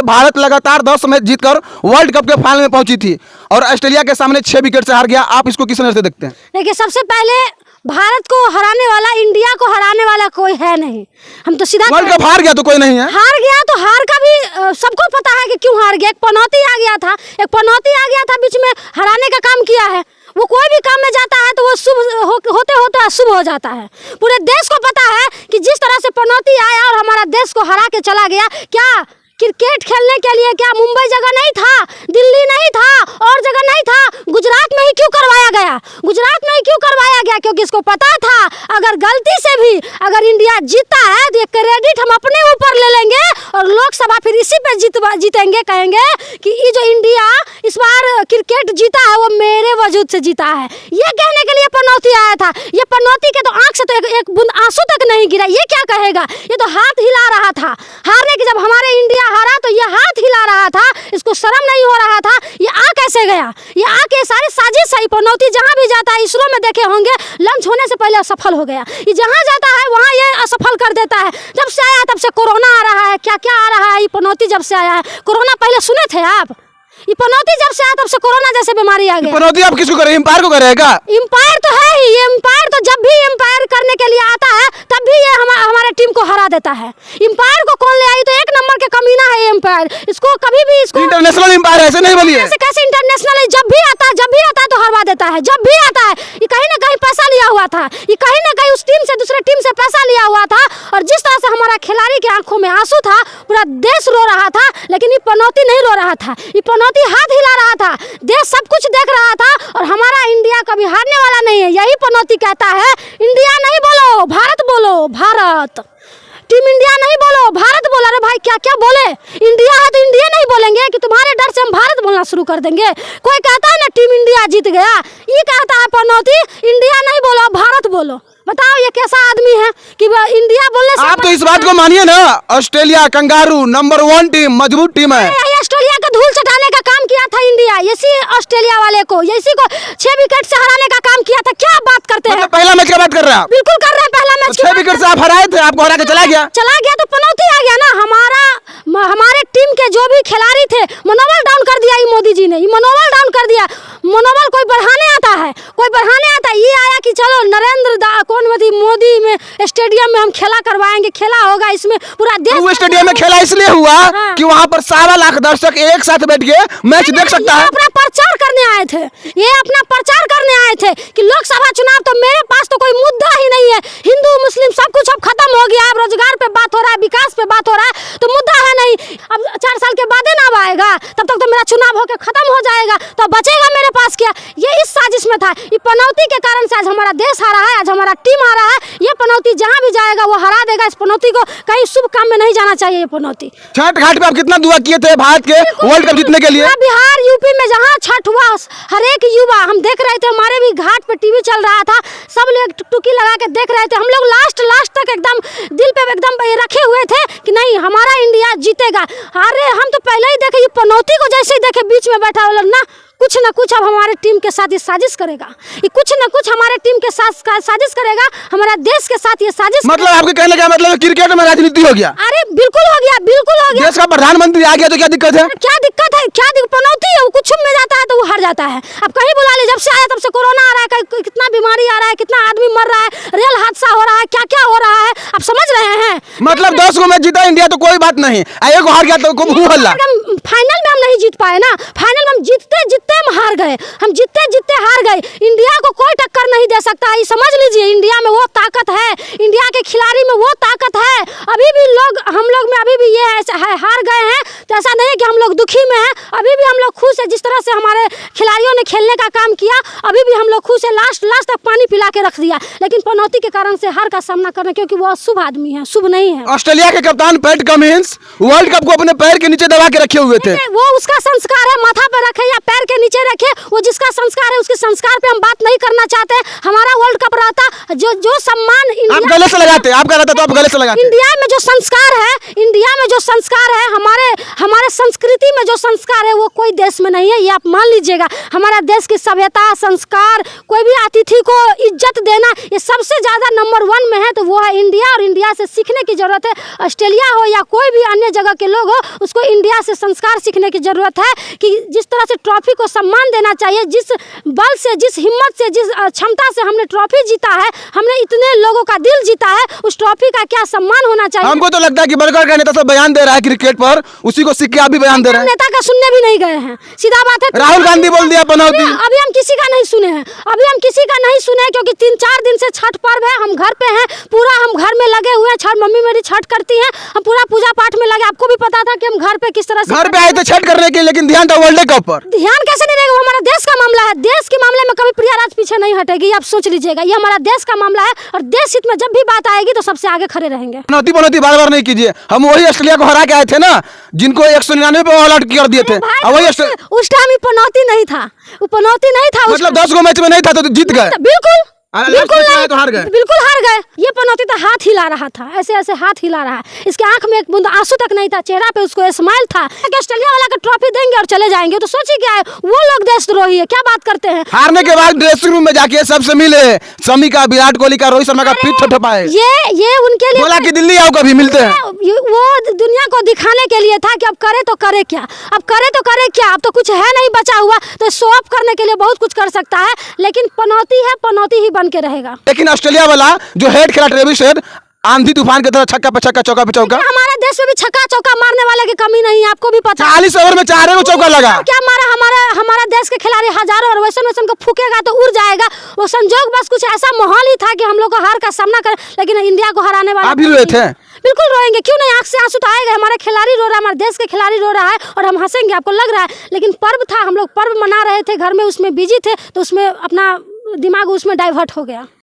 भारत लगातार 10 मैच जीतकर world cup के फाइनल में पहुंची थी और ऑस्ट्रेलिया के सामने 6 विकेट से हार गया। आप इसको किस नजर से देखते हैं? देखिए, सबसे पहले भारत को हराने वाला, इंडिया को हराने वाला कोई है नहीं। हम तो सीधा वर्ल्ड कप हार गया तो कोई नहीं है। हार गया तो हार का भी सबको पता है कि क्यों हार गया। एक पनौती आ गया था, बीच में हराने का काम किया है। वो कोई भी काम में जाता है तो वो शुभ होते होते अशुभ हो जाता है। पूरे देश को पता है कि जिस तरह से पनौती आया और हमारा देश को हरा के चला गया, क्या क्रिकेट खेलने के लिए क्या मुंबई जगह नहीं था, दिल्ली नहीं था, और जगह नहीं था? गुजरात में ही क्यों करवाया गया? गुजरात में ही क्यों करवाया गया? क्योंकि इसको पता था अगर गलती से भी अगर इंडिया जीता है तो ये क्रेडिट हम अपने ऊपर ले लेंगे और लोकसभा फिर इसी पे जीतेंगे। कहेंगे कि ये जो इंडिया इस बार क्रिकेट जीता है वो मेरे वजूद से जीता है। ये कहने के लिए पनौती आया था। ये पनौती के तो आंख से तो एक बूंद आंसू तक नहीं गिरा। ये क्या कहेगा? ये तो हाथ हिला रहा था। हारने की जब हमारे इंडिया हारा तो ये हाथ हिला रहा था, इसको शर्म नहीं हो रहा था। ये आ कैसे गया? ये आके सारे साजिश है। पनौती जहां भी जाता है, इसरो में देखे होंगे, लंच होने से पहले असफल हो गया। ये जहां जाता है वहां ये असफल कर देता है। जब से आया तब से कोरोना आ रहा है, क्या क्या आ रहा है। ये पनौती जब से आया है, कोरोना पहले सुने थे आप? ये पनौती जब से आया तब से कोरोना जैसे बीमारी आ गई। पनौती आप किसको करे? एम्पायर को करेगा? एम्पायर तो है ही। ये एम्पायर तो जब भी एम्पायर करने के लिए आता है तब भी ये हमारे टीम को हरा देता है। एम्पायर को कौन ले आई? तो एक नंबर के कमीना है एम्पायर। इसको कभी भी इंटरनेशनल एम्पायर ऐसे नहीं बोलिए। ऐसे कैसे इंटरनेशनल है? जब भी आता है तो हरवा देता है। जब भी आता है ये कहीं ना कहीं पैसा लिया हुआ था। ये कहीं ना कहीं उस टीम से दूसरे टीम से पैसा लिया हुआ था। और जिस तरह से हमारा खिलाड़ी के आंखों में आंसू था, पूरा देश रो रहा था, लेकिन ये पनौती नहीं रो रहा था। ये पनौती हाथ हिला रहा था। देश सब कुछ देख रहा था और हमारा इंडिया कभी हारने वाला नहीं है। यही पनौती कहता है, इंडिया नहीं बोलो, भारत बोलो। भारत, टीम इंडिया नहीं बोलो, भारत बोला। अरे भाई, क्या क्या बोले? इंडिया है तो इंडिया नहीं बोलेंगे कि तुम्हारे डर से हम भारत बोलना शुरू कर देंगे? कोई कहता है ना टीम इंडिया जीत गया, ये कहता है पनौती इंडिया नहीं बोलो, भारत बोलो। बताओ ये कैसा आदमी है कि इंडिया बोलने से आप तो इस बात को मानिए ना, ऑस्ट्रेलिया कंगारू नंबर 1 टीम, मजबूत टीम है। ऑस्ट्रेलिया का धूल चटाने का काम किया था इंडिया। इसी ऑस्ट्रेलिया वाले को, इसी को 6 विकेट से हराने का काम किया था। क्या बात करते हैं? पहला मैच की बात कर रहे हैं आप? बिल्कुल कर रहे हैं। पहला मैच 6 विकेट से आप हराए थे, आपको हरा के चला गया तो पनौती आ गया ना। हमारे टीम के जो भी खिलाड़ी थे, मनोबल डाउन कर दिया ये मोदी जी ने। ये मनोबल डाउन कर दिया। मनोबल कोई बढ़ाने आता है, कोई बढ़ाने आता है। ये आया कि चलो मोदी में स्टेडियम में हम खेला करवाएंगे, खेला होगा इसमें पूरा देश। वो स्टेडियम में खेला इसलिए हुआ कि वहाँ पर 1.25 लाख दर्शक एक साथ बैठ के मैच देख सकता है। अपना प्रचार करने आए थे। ये अपना प्रचार करने आए थे कि लोकसभा चुनाव तो मेरे पास तो कोई मुद्दा ही नहीं है। हिंदू मुस्लिम सब कुछ अब खत्म हो गया। अब रोजगार पे बात हो रहा है, विकास पे बात हो रहा है, तो मुद्दा है नहीं। अब 4 साल के बाद ना आएगा, तब तक तो मेरा चुनाव होकर खत्म हो जाएगा, तो बचेगा मेरे पास क्या? ये इस साजिश में था। ये पनौती के कारण से आज हमारा देश हारा है, आज हमारा टीम हारा है। ये पनौती जहाँ भी जाएगा वो हरा देगा। इस पनौती को कहीं शुभ काम में नहीं जाना चाहिए। ये पनौती छठ घाट पे आप कितना दुआ किए थे भारत के वर्ल्ड कप जीतने के लिए? बिहार यूपी में जहाँ छठ हुआ, हर एक युवा हम देख रहे थे। हमारे भी घाट पे टीवी चल रहा था, सब लोग टुकटुकी लगा के देख रहे थे। हम लोग लास्ट तक एकदम दिल पे एकदम रखे हुए थे कि नहीं हमारा इंडिया जीतेगा। अरे हम तो पहले ही देखे, ये पनौती को जैसे ही देखे बीच में बैठा वाला ना, कुछ न कुछ अब हमारे टीम के साथ ये साजिश करेगा। ये कुछ न कुछ हमारे टीम के साथ साजिश करेगा, हमारा देश के साथ ये साजिश। मतलब आपके कहने का मतलब क्रिकेट में राजनीति हो गया? अरे बिल्कुल हो गया, बिल्कुल हो गया। देश का प्रधानमंत्री आ गया तो क्या दिक्कत है? क्या दिक्कत है? क्या पनौती है, वो कुछ में जाता है तो वो हार जाता है। अब कहीं बुला ले, जब से आया तब से कोरोना आ रहा है, कितना बीमारी आ रहा है, कितना आदमी मर रहा है, रेल हादसा हो रहा है, क्या क्या हो रहा है, आप समझ रहे हैं? मतलब 10 को मैच जीता इंडिया तो कोई बात नहीं, एक हार गया तो हल्ला। फाइनल में हम नहीं जीत पाए ना। फाइनल में हम जीतते हम हार गए। हम जीतते हार गए। इंडिया को कोई टक्कर नहीं दे सकता। ये समझ लीजिए, इंडिया में वो ताकत है, इंडिया के खिलाड़ी में वो ताकत है। अभी भी हम लोग में अभी भी ये है, हार गए हैं तो ऐसा नहीं है कि हम लोग दुखी में हैं। अभी भी हम लोग खुश है जिस तरह से हमारे खिलाड़ियों ने खेलने का काम किया। अभी भी हम लोग खुश है। लास्ट तक पानी पिला के रख दिया, लेकिन पनौती के कारण से हार का सामना करना, क्योंकि वो अशुभ आदमी है, शुभ नहीं है। ऑस्ट्रेलिया के कप्तान पैट कमिंस वर्ल्ड कप को अपने पैर के नीचे दबा के रखे हुए थे। वो उसका संस्कार है, माथा पे रखे या पैर के नीचे रखे, वो जिसका संस्कार है उसके संस्कार पे हम बात नहीं करना चाहते। हमारा वर्ल्ड कप रहता जो सम्मान आप गले से लगाते, आपका रहता तो आप गले से लगाते। इंडिया में जो संस्कार है, हमारे संस्कृति में जो संस्कार है वो कोई देश में नहीं है, ये आप मान लीजिएगा। हमारा देश की सभ्यता, संस्कार, कोई भी अतिथि को इज्जत देना, ये सबसे ज़्यादा नंबर 1 में है तो वो है इंडिया। और इंडिया से सीखने की ज़रूरत है। ऑस्ट्रेलिया हो या कोई भी अन्य जगह के लोग हो, उसको इंडिया से संस्कार सीखने की ज़रूरत है कि जिस तरह से ट्रॉफी को सम्मान देना चाहिए, जिस बल से, जिस हिम्मत से, जिस क्षमता से हमने ट्रॉफी जीता है, हमने इतने लोगों का दिल जीता है, उस ट्रॉफी का क्या सम्मान होना चाहिए। हमको तो लगता है कि बरगढ़ का नेता सब बयान दे रहा है क्रिकेट पर, उसी को सीख के आप भी बयान दे रहे हैं। नेता का सुनने भी नहीं गए हैं, सीधा बात है। राहुल गांधी बोल दिया पनौती। अभी हम किसी का नहीं सुने हैं, अभी हम किसी का नहीं सुने हैं, क्योंकि 3-4 दिन से छठ पर्व है, हम घर पे हैं, पूरा हम घर में लगे हुए हैं। छठ, मम्मी मेरी छठ करती हैं, हम पूरा पूजा पाठ में लगे। आपको भी पता था कि हम घर पे किस तरह से घर पे आए थे छठ करने के, लेकिन ध्यान था वर्ल्ड कप पर। ध्यान कैसे नहीं रहेगा? वो हमारा देश का मामला है। देश के मामले में कभी प्रियाराज पीछे नहीं हटेगी, आप सोच लीजिएगा। ये हमारा देश का मामला है और देश हित में जब भी बात आएगी तो सबसे आगे खड़े रहेंगे। पनौती बार बार नहीं कीजिए। हम वही ऑस्ट्रेलिया को हरा के आए थे ना, जिनको 199 पे ऑल आउट कर दिए थे। उस टाइम ही पनौती नहीं था, वो पनौती नहीं था। मतलब 10 गो मैच में नहीं था तो जीत गए। बिल्कुल बिल्कुल नहीं, तो हार गए। बिल्कुल हार गए। ये पनौती तो हाथ हिला रहा था, ऐसे ऐसे हाथ हिला रहा है। इसके आंख में एक बूंद आंसू तक नहीं था, चेहरा पे उसको स्माइल था कि ऑस्ट्रेलिया वाला का ट्रॉफी देंगे और चले जाएंगे। तो सोचिए क्या है, वो लोग देशद्रोही है, क्या बात करते हैं। हारने के बाद ड्रेसिंग रूम में जाके सबसे मिले, शमी का, विराट कोहली का, रोहित शर्मा का पीठ ठपाए। ये उनके लिए बोला कि दिल्ली आओ कभी मिलते हैं। वो दुनिया को दिखाने के लिए था कि अब करे तो करे क्या, अब करे तो करे क्या, अब तो कुछ है नहीं बचा हुआ, तो शो ऑफ करने के लिए बहुत कुछ कर सकता है, लेकिन पनौती है, पनौती ही बन के रहेगा। लेकिन ऑस्ट्रेलिया वाला जो हेड खेला ट्रेविस हेड, आंधी तूफान की तरह छक्का पे छक्का, चौका पे चौका। हमारे देश में भी छक्का चौका मारने वाले की कमी नहीं है, आपको भी पता है। 40 ओवर में 4 को चौका लगा। क्या मारा हमारा देश के खिलाड़ी हजारों और वैसन को फूकेगा तो उड़ जाएगा। वो संजोग बस कुछ ऐसा माहौल ही था कि हम लोग को हार का सामना कर, लेकिन इंडिया को हराने वाला। आप भी रोए थे? बिल्कुल रोएंगे, क्यों नहीं, आंख से आंसू तो आएगा। हमारा खिलाड़ी रो रहा है, हमारे देश के खिलाड़ी रो रहा है और हम हंसेंगे, आपको लग रहा है। लेकिन पर्व था, हम लोग पर्व मना रहे थे, घर में उसमें बिजी थे, तो उसमें अपना दिमाग उसमें डाइवर्ट हो गया।